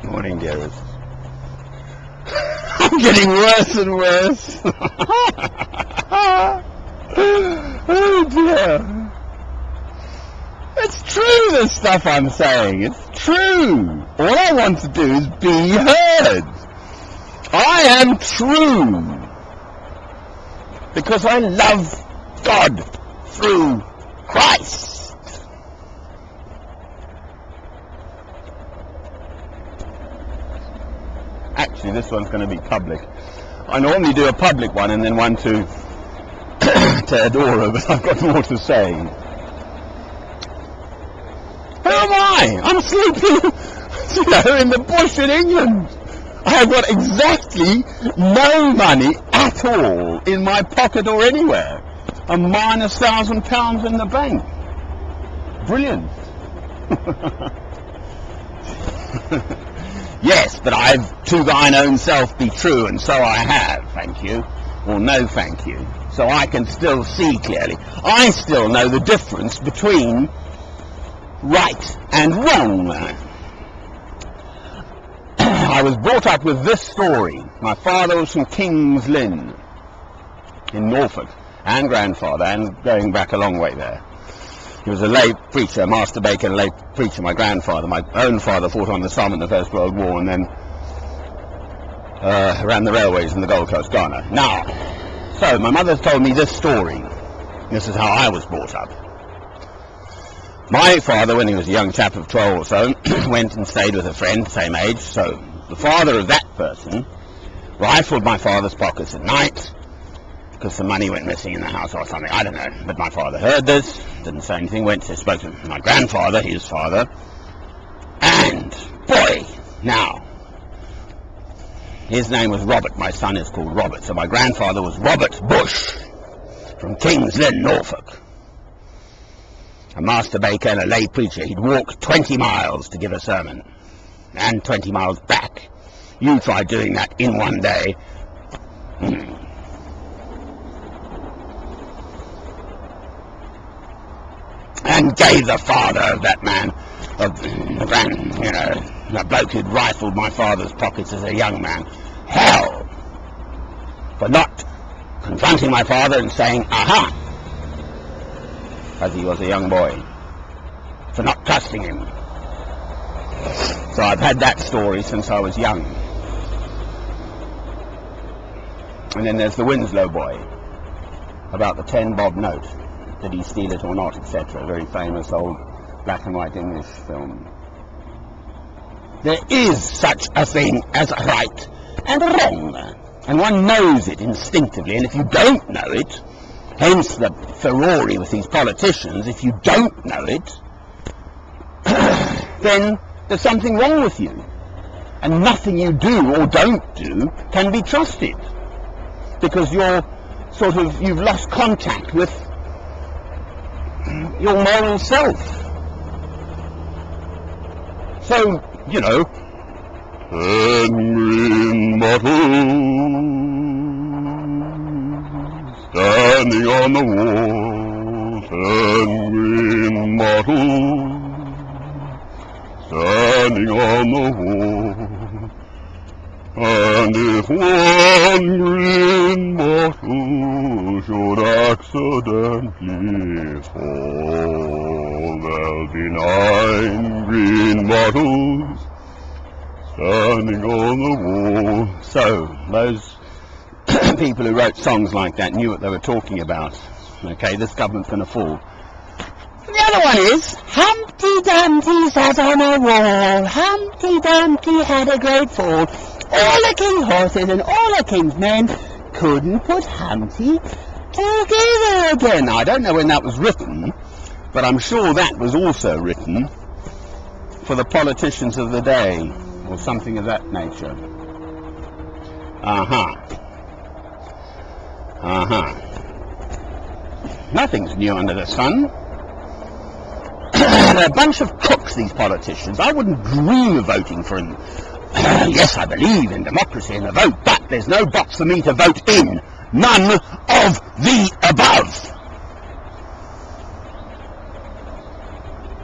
Morning, dearest. I'm getting worse and worse. Oh dear. It's true, the stuff I'm saying. It's true. All I want to do is be heard. I am true. Because I love God through Christ. Actually, this one's going to be public. I normally do a public one and then one to Teodoro, but I've got more to say. Who am I? I'm sleeping, in the bush in England. I have got exactly no money at all in my pocket or anywhere. I'm minus £1,000 in the bank. Brilliant. Yes, but I've to thine own self be true, and so I have, thank you, or no thank you. So I can still see clearly. I still know the difference between right and wrong. I was brought up with this story. My father was from King's Lynn in Norfolk, and grandfather, and going back a long way there. He was a lay preacher, Master Bacon, a lay preacher. My grandfather, my own father, fought on the Somme in the First World War, and then ran the railways in the Gold Coast, Ghana. Now, so my mother told me this story. This is how I was brought up. My father, when he was a young chap of 12 or so, went and stayed with a friend, same age. So the father of that person rifled my father's pockets at night, because some money went missing in the house or something, I don't know. But my father heard this, didn't say anything, went to spoke to my grandfather, his father, and boy, now, his name was Robert, my son is called Robert, so my grandfather was Robert Bush, from King's Lynn, Norfolk. A Master Bacon, a lay preacher. He'd walk 20 miles to give a sermon, and 20 miles back. You try doing that in one day. And gave the father of that man, the bloke who'd rifled my father's pockets as a young man, hell for not confronting my father and saying, aha, as he was a young boy, for not trusting him. So I've had that story since I was young. And then there's the Winslow boy, about the 10 bob note. Did he steal it or not, etc. Very famous old black and white English film. There is such a thing as right and wrong, and one knows it instinctively, and if you don't know it, hence the furore with these politicians, if you don't know it, then there's something wrong with you, and nothing you do or don't do can be trusted, because you've lost contact with your moral self. So, Henry Mottle, standing on the wall, Henry Mottle, standing on the wall, and if one green bottle should accidentally fall, there'll be 9 green bottles standing on the wall. So, those people who wrote songs like that knew what they were talking about. Okay, this government's going to fall. The other one is, Humpty Dumpty sat on a wall, Humpty Dumpty had a great fall. All the king's horses and all the king's men couldn't put Humpty together again. Now, I don't know when that was written, but I'm sure that was also written for the politicians of the day, or something of that nature. Nothing's new under the sun. They're a bunch of crooks, these politicians. I wouldn't dream of voting for them. Yes, I believe in democracy and the vote, but there's no box for me to vote in. None of the above.